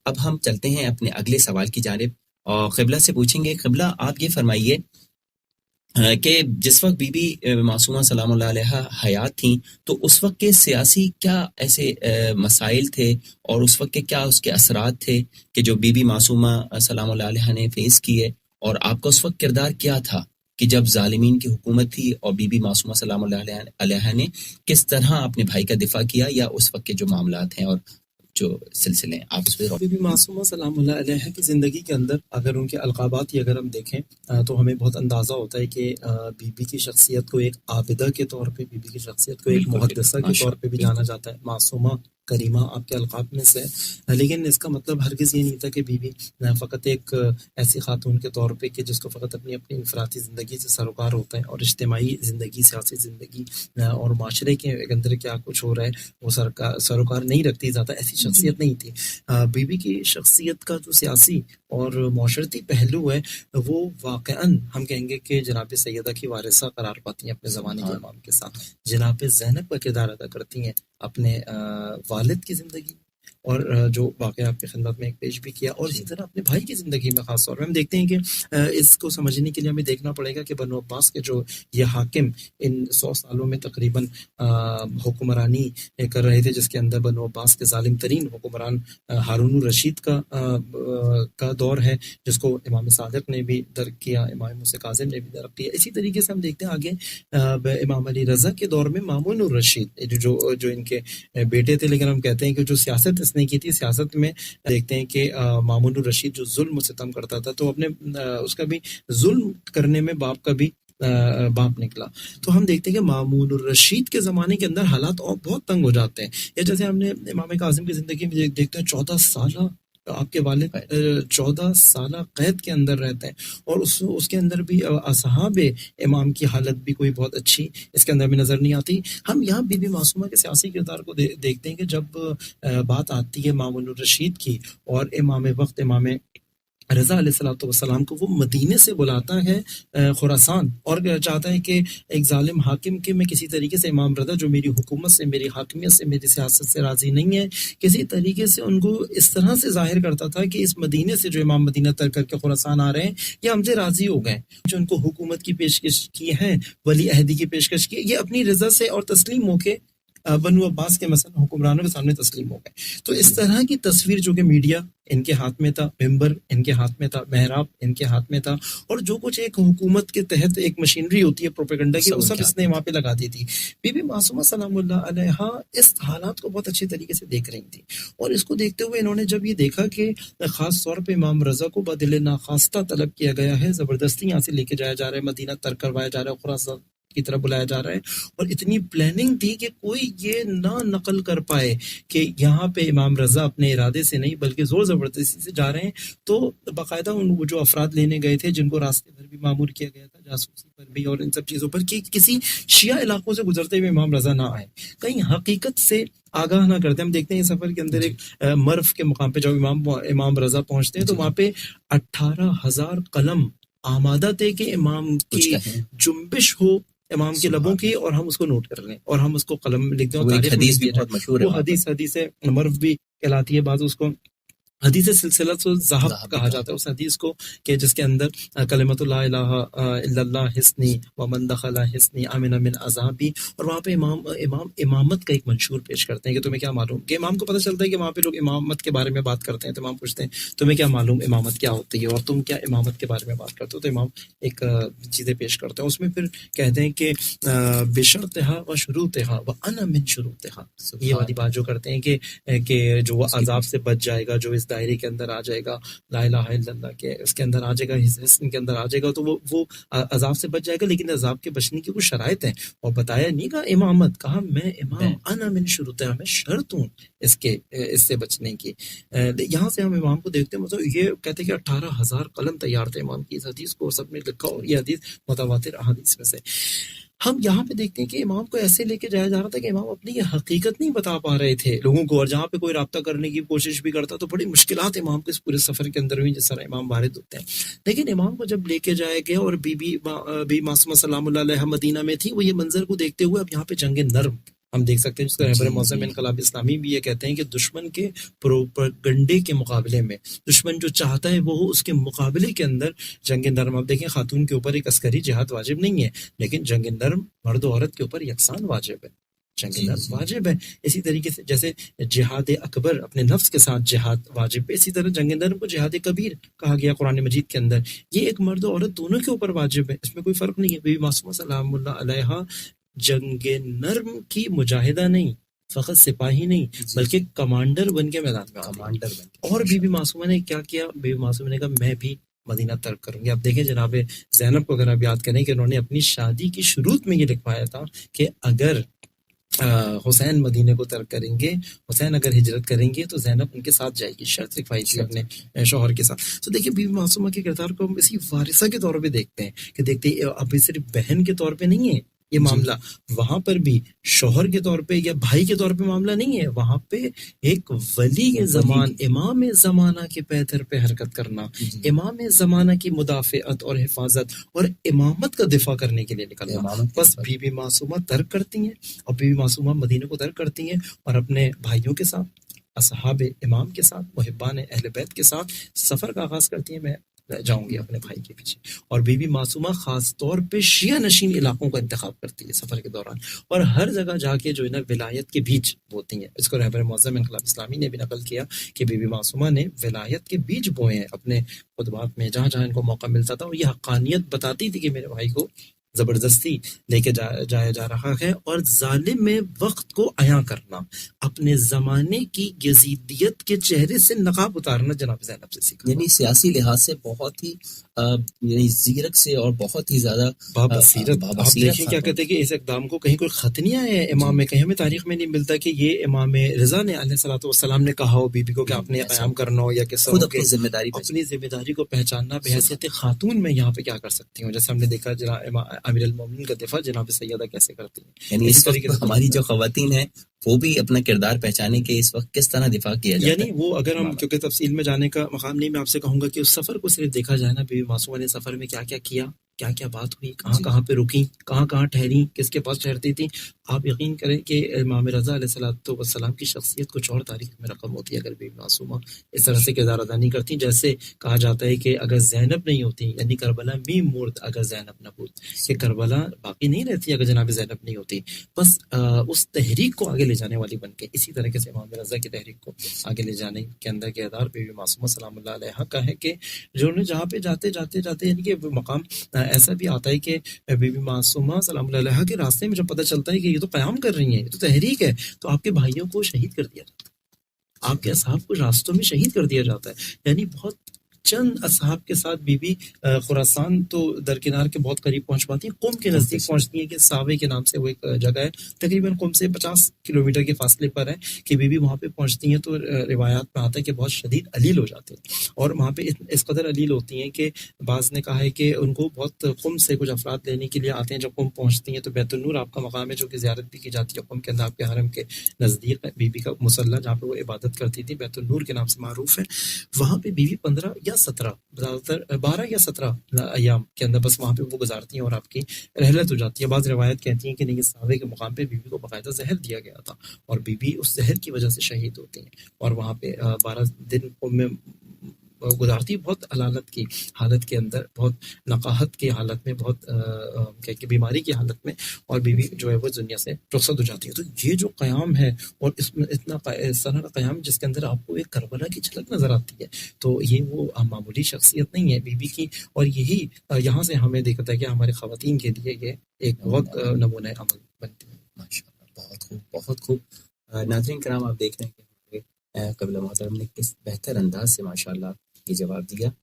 اب ہم چلتے ہیں اپنے اگلے سوال کی جانب اور قبلہ سے پوچھیں گے. قبلہ آپ یہ فرمائیے کہ جس وقت بی بی معصومہ سلام اللہ علیہ حیات تھیں تو اس وقت کے سیاسی کیا ایسے مسائل تھے اور اس وقت کے کیا اس کے اثرات تھے کہ جو بی بی معصومہ سلام اللہ علیہ نے فیس کیے، اور آپ کا اس وقت کردار کیا تھا کہ جب ظالمین کی حکومت تھی اور بی بی معصومہ سلام اللہ علیہ نے کس طرح اپنے بھائی کا دفاع کیا، یا اس وقت کے جو معاملات ہیں اور جو سلسلے ہیں آپ اس پہ بی بی معصومہ سلام اللہ علیہ کی زندگی کے اندر اگر ان کے القابات ہی اگر ہم دیکھیں تو ہمیں بہت اندازہ ہوتا ہے کہ بی بی کی شخصیت کو ایک عابدہ کے طور پہ، بی بی کی شخصیت کو ایک محدثہ کے طور پہ بھی جانا جاتا ہے. معصومہ کریمہ آپ کے القاب میں سے، لیکن اس کا مطلب ہرگز یہ نہیں تھا کہ بی بی فقط ایک ایسی خاتون کے طور پہ کہ جس کو فقط اپنی انفرادی زندگی سے سروکار ہوتا ہے اور اجتماعی زندگی، سیاسی زندگی اور معاشرے کے اندر کیا کچھ ہو رہا ہے وہ سروکار نہیں رکھتی زیادہ، ایسی شخصیت نہیں تھی. بی بی کی شخصیت کا جو سیاسی اور معاشرتی پہلو ہے وہ واقعاً ہم کہیں گے کہ جناب سیدہ کی وارثہ قرار پاتی ہیں اپنے زمانے کے امام کے ساتھ. جناب زینب کا کردار ادا کرتی ہیں اپنے والد کی زندگی میں، اور جو واقعہ آپ کی خدمت میں ایک پیش بھی کیا، اور اسی طرح اپنے بھائی کی زندگی میں خاص طور پہ ہم دیکھتے ہیں کہ اس کو سمجھنے کے لیے ہمیں دیکھنا پڑے گا کہ بنو عباس کے جو یہ حاکم ان 100 سالوں میں تقریباً حکمرانی کر رہے تھے، جس کے اندر بنو عباس کے ظالم ترین حکمران ہارون الرشید کا دور ہے، جس کو امام صادق نے بھی درک کیا، امام موسیٰ کاظم نے بھی درک کیا. اسی طریقے سے ہم دیکھتے ہیں آگے امام علی رضا کے دور میں مامون الرشید جو ان کے بیٹے تھے، لیکن ہم کہتے ہیں کہ جو سیاست اس نے کی تھی، سیاست میں دیکھتے ہیں کہ مامون الرشید جو ظلم و ستم کرتا تھا، تو اپنے اس کا بھی ظلم کرنے میں باپ نکلا. تو ہم دیکھتے ہیں کہ مامون الرشید کے زمانے کے اندر حالات اور بہت تنگ ہو جاتے ہیں. یا جیسے ہم نے امام کاظم کی زندگی میں دیکھتے ہیں 14 سالہ آپ کے والد 14 سالہ قید کے اندر رہتے ہیں، اور اس کے اندر بھی اصحاب امام کی حالت بھی کوئی بہت اچھی اس کے اندر بھی نظر نہیں آتی. ہم یہاں بی بی معصومہ کے سیاسی کردار کو دیکھتے ہیں کہ جب بات آتی ہے مامون الرشید کی اور امام وقت امام رضا علیہ السلام کو وہ مدینے سے بلاتا ہے خراسان، اور چاہتا ہے کہ ایک ظالم حاکم کے میں کسی طریقے سے امام رضا جو میری حکومت سے، میری حاکمیت سے، میری سیاست سے راضی نہیں ہے، کسی طریقے سے ان کو اس طرح سے ظاہر کرتا تھا کہ اس مدینے سے جو امام مدینہ ترک کر کے خراسان آ رہے ہیں یہ ہم سے راضی ہو گئے، جو ان کو حکومت کی پیشکش کی ہے، ولی عہدی کی پیشکش کی، یہ اپنی رضا سے اور تسلیم ہو کے بنو عباس کے مثلا حکمرانوں کے سامنے تسلیم ہو گئے. تو اس طرح کی تصویر جو کہ میڈیا ان کے ہاتھ میں تھا، ممبر ان کے ہاتھ میں تھا، محراب ان کے ہاتھ میں تھا، اور جو کچھ ایک حکومت کے تحت ایک مشینری ہوتی ہے پروپیگنڈا کی، وہ سب اس نے وہاں پہ لگا دی تھی. بی بی معصومہ سلام اللہ علیہ اس حالات کو بہت اچھے طریقے سے دیکھ رہی تھی، اور اس کو دیکھتے ہوئے انہوں نے جب یہ دیکھا کہ خاص طور پہ امام رضا کو بدل ناخواستہ طلب کیا گیا ہے، زبردستی یہاں سے لے کے جایا جا رہا ہے، مدینہ ترک کروایا جا رہا ہے، خراسان کی طرف بلایا جا رہا ہے، اور اتنی پلاننگ تھی کہ کوئی یہ نہ نقل کر پائے کہ یہاں پہ امام رضا اپنے ارادے سے نہیں بلکہ زور زبردستی سے جا رہے ہیں. تو باقاعدہ وہ جو افراد لینے گئے تھے جن کو راستے بھر بھی مامور کیا گیا تھا، جاسوسی پر بھی اور ان سب چیزوں پر، کہ کسی شیعہ علاقوں سے گزرتے ہوئے امام رضا نہ آئے، کہیں حقیقت سے آگاہ نہ کرتے. ہم دیکھتے ہیں اس سفر کے اندر ایک مرف کے مقام پہ جب امام رضا پہنچتے ہیں تو وہاں پہ 18,000 قلم آمادہ تھے کہ امام کی جنبش ہو امام کے لبوں کی، اور ہم اس کو نوٹ کر لیں اور ہم اس کو قلم میں لکھ دیں. اور حدیث بھی بہت مشہور ہے، وہ حدیث مرف بھی کہلاتی ہے، بعض اس کو حدیث سلسلہ ذہب کہا جاتا ہے اس حدیث کو، کہ جس کے اندر کلمۃ لا الہ الا اللہ حسنی ومن دخل حسنی امن من عذابی، اور وہاں پہ امام امامت کا ایک منشور پیش کرتے ہیں کہ تمہیں کیا معلوم، کہ امام کو پتہ چلتا ہے کہ وہاں پہ لوگ امامت کے بارے میں بات کرتے ہیں، تو امام پوچھتے ہیں تمہیں کیا معلوم امامت کیا ہوتی ہے، اور تم کیا امامت کے بارے میں بات کرتے ہو، تو امام ایک چیزیں پیش کرتے ہیں. اس میں پھر کہتے ہیں کہ بشرطہا و شروطہا وانا من شروطہا، یہ والی بات جو کرتے ہیں کہ جو وہ عذاب سے بچ جائے گا، جو اس دائرے کے اندر آ جائے گا، لا الہ الا اللہ کے اس کے اندر آ جائے گا، حسن کے اندر آ جائے گا، تو وہ عذاب سے بچ جائے گا. لیکن عذاب کے بچنے کی کچھ شرائط ہیں، اور بتایا نہیں کہا امامت، کہا میں امام انا من شروطہ، میں شرط ہوں اس سے بچنے کی. یہاں سے ہم امام کو دیکھتے ہیں، مطلب یہ کہتے ہیں کہ 18,000 قلم تیار تھے امام کی اس حدیث کو، سب نے لکھا، اور یہ حدیث متواتر احادیث میں سے. ہم یہاں پہ دیکھتے ہیں کہ امام کو ایسے لے کے جایا جا رہا تھا کہ امام اپنی یہ حقیقت نہیں بتا پا رہے تھے لوگوں کو، اور جہاں پہ کوئی رابطہ کرنے کی کوشش بھی کرتا تو بڑی مشکلات امام کو اس پورے سفر کے اندر ہوئی، جس طرح امام وارد ہوتے ہیں. لیکن امام کو جب لے کے جایا گیا اور بی معصومہ سلام اللہ علیہ مدینہ میں تھی، وہ یہ منظر کو دیکھتے ہوئے اب یہاں پہ جنگ نرم ہم دیکھ سکتے ہیں، جس کو رہبر معظم انقلاب اسلامی بھی یہ کہتے ہیں کہ دشمن کے پروپیگنڈے کے مقابلے میں دشمن جو چاہتا ہے وہ اس کے مقابلے کے اندر جنگ نرم. آپ دیکھیں خاتون کے اوپر ایک عسکری جہاد واجب نہیں ہے، لیکن جنگ نرم مرد و عورت کے اوپر یکساں واجب ہے، جنگ نرم واجب ہے. اسی طریقے سے جیسے جہاد اکبر اپنے نفس کے ساتھ جہاد واجب ہے، اسی طرح جنگ نرم کو جہاد کبیر کہا گیا قرآن مجید کے اندر. یہ ایک مرد و عورت دونوں کے اوپر واجب ہے، اس میں کوئی فرق نہیں ہے. بی بی معصومہ سلام اللہ علیہا جنگ نرم کی مجاہدہ نہیں، فقط سپاہی نہیں بلکہ کمانڈر بن کے میدان میں کمانڈر بن کے. اور بی بی معصومہ نے کیا کیا؟ بی بی معصومہ نے کہا میں بھی مدینہ ترک کروں گی. آپ دیکھیں جناب زینب کو اگر آپ یاد کریں کہ انہوں نے اپنی شادی کی شروط میں یہ لکھوایا تھا کہ اگر حسین مدینے کو ترک کریں گے، حسین اگر ہجرت کریں گے تو زینب ان کے ساتھ جائے گی، شرط لکھوائی تھی اپنے شوہر کے ساتھ. تو دیکھیں بی بی معصومہ کے کردار کو ہم اسی وارثہ کے طور پہ دیکھتے ہیں کہ دیکھتے ہیں اب صرف بہن کے طور پہ نہیں ہے یہ معاملہ، وہاں پر بھی شوہر کے طور پہ یا بھائی کے طور پہ معاملہ نہیں ہے، وہاں پہ ایک ولی زمان امام زمانہ کے پیدر پہ حرکت کرنا، امام زمانہ کی مدافعت اور حفاظت اور امامت کا دفاع کرنے کے لیے نکلنا. بس بی بی معصومہ ترک کرتی ہیں اور بی بی معصومہ مدینہ کو ترک کرتی ہیں اور اپنے بھائیوں کے ساتھ، اصحاب امام کے ساتھ، محبان اہل بیت کے ساتھ سفر کا آغاز کرتی ہیں. میں جاؤں گی اپنے بھائی کے پیچھے. اور بی بی معصومہ خاص طور پہ شیعہ نشین علاقوں کا انتخاب کرتی ہے سفر کے دوران، اور ہر جگہ جا کے جو ہے نا ولایت کے بیج بوتی ہیں. اس کو رہبر معظم انقلاب اسلامی نے بھی نقل کیا کہ بی بی معصومہ نے ولایت کے بیج بوئے ہیں اپنے خطبات میں، جہاں جہاں ان کو موقع ملتا تھا، اور یہ حقانیت بتاتی تھی کہ میرے بھائی کو زبردستی لے کے جایا جا رہا ہے. اور ظالم میں وقت کو عیاں کرنا، اپنے زمانے کی یزیدیت کے چہرے سے نقاب اتارنا جناب زینب سے سیکھا. یعنی سیاسی لحاظ سے بہت ہی یعنی زیرک سے اور بہت ہی زیادہ بابصیرت. آپ دیکھیں کیا کہتے ہیں کہ اس اقدام کو کہیں کوئی خط نہیں آیا ہے امام میں، کہیں ہمیں تاریخ میں نہیں ملتا کہ یہ امام رضا نے علیہ الصلوۃ والسلام نے کہا ہو بی بی کو کہ آپ نے قیام کرنا ہو، یا کہ خود اپنی ذمہ داری کو پہچاننا بحیثیت خاتون میں یہاں پہ کیا کر سکتی ہوں، جیسے ہم نے دیکھا جناب امیر المومنین کا دفاع جناب سیدہ کیسے کرتی ہیں. یعنی اس طریقے سے ہماری جو خواتین ہیں وہ بھی اپنا کردار پہچانے کے اس وقت کس طرح دفاع کیا جاتا ہے. یعنی وہ اگر ہم کیونکہ تفصیل میں جانے کا مقام نہیں، میں آپ سے کہوں گا کہ اس سفر کو صرف دیکھا جائے نا، بی بی معصومہ نے سفر میں کیا کیا کیا، کیا کیا بات ہوئی، کہاں کہاں پہ رکیں، کہاں کہاں ٹھہری، کس کے پاس ٹھہرتی تھی. آپ یقین کریں کہ امام رضا علیہ الصلوۃ والسلام کی شخصیت کچھ اور تاریخ میں رقم ہوتی ہے اگر بی بی معصومہ اس طرح سے کردار ادا نہیں کرتی. جیسے کہا جاتا ہے کہ اگر زینب نہیں ہوتی، یعنی کربلا میں مرد اگر زینب نہ ہوتی، کہ کربلا باقی نہیں رہتی اگر جناب زینب نہیں ہوتی. بس اس تحریک کو آگے لے جانے والی بن کے، اسی طریقے سے امام رضا کی تحریک کو آگے لے جانے کے اندر کردار بی بی معصومہ سلام اللہ علیہا کا ہے، کہ جو نے جہاں پہ جاتے جاتے جاتے یعنی کہ مقام ایسا بھی آتا ہے کہ بی بی معصومہ سلام اللہ علیہا کے راستے میں جب پتہ چلتا ہے کہ یہ تو قیام کر رہی ہیں، یہ تو تحریک ہے، تو آپ کے بھائیوں کو شہید کر دیا جاتا ہے، آپ کے اصحاب کو راستوں میں شہید کر دیا جاتا ہے. یعنی بہت چند اصحاب کے ساتھ بی بی خراسان تو درکنار کے بہت قریب پہنچ پاتی ہیں، قم کے نزدیک پہنچتی ہیں کہ ساوے کے نام سے وہ ایک جگہ ہے، تقریباً قم سے 50 کلومیٹر کے فاصلے پر ہے، کہ بی بی وہاں پہ پہنچتی ہیں تو روایات میں آتا ہے کہ بہت شدید علیل ہو جاتے ہیں، اور وہاں پہ اس قدر علیل ہوتی ہیں کہ بعض نے کہا ہے کہ ان کو بہت قم سے کچھ افراد لینے کے لیے آتے ہیں. جب قم پہنچتی ہیں تو بیت النور آپ کا مقام ہے جو کہ زیارت بھی کی جاتی ہے قم کے اندر، آپ کے حرم کے نزدیک بی بی کا مصلی جہاں پہ وہ عبادت کرتی تھی، بیت النور کے نام سے معروف ہے. وہاں پہ بی بی 15 یا 17 12 یا 17 ایام کے اندر بس وہاں پہ وہ گزارتی ہیں اور آپ کی رحلت ہو جاتی ہے. بعض روایت کہتی ہیں کہ نہیں، ساوے کے مقام پہ بی بی کو باقاعدہ زہر دیا گیا تھا اور بی بی اس زہر کی وجہ سے شہید ہوتی ہیں، اور وہاں پہ 12 دن میں گزارتی، بہت علالت کی حالت کے اندر، بہت نقاہت کی حالت میں، بہت بیماری کی حالت میں، اور بی بی جو ہے وہ دنیا سے رخصت ہو جاتی ہے. تو یہ جو قیام ہے، اور اس میں اتنا اس طرح کا قیام جس کے اندر آپ کو ایک کربلا کی جھلک نظر آتی ہے، تو یہ وہ معمولی شخصیت نہیں ہے بی بی کی. اور یہی یہاں سے ہمیں دیکھتا ہے کہ ہمارے خواتین کے لیے یہ ایک بہت نمونہ عمل بنتی ہے. ماشاءاللہ، بہت خوب، بہت خوب. ناظرین کرام، آپ دیکھ رہے ہیں کہ قبلہ محترم نے کس بہتر انداز سے ماشاءاللہ یہ جواب دیا.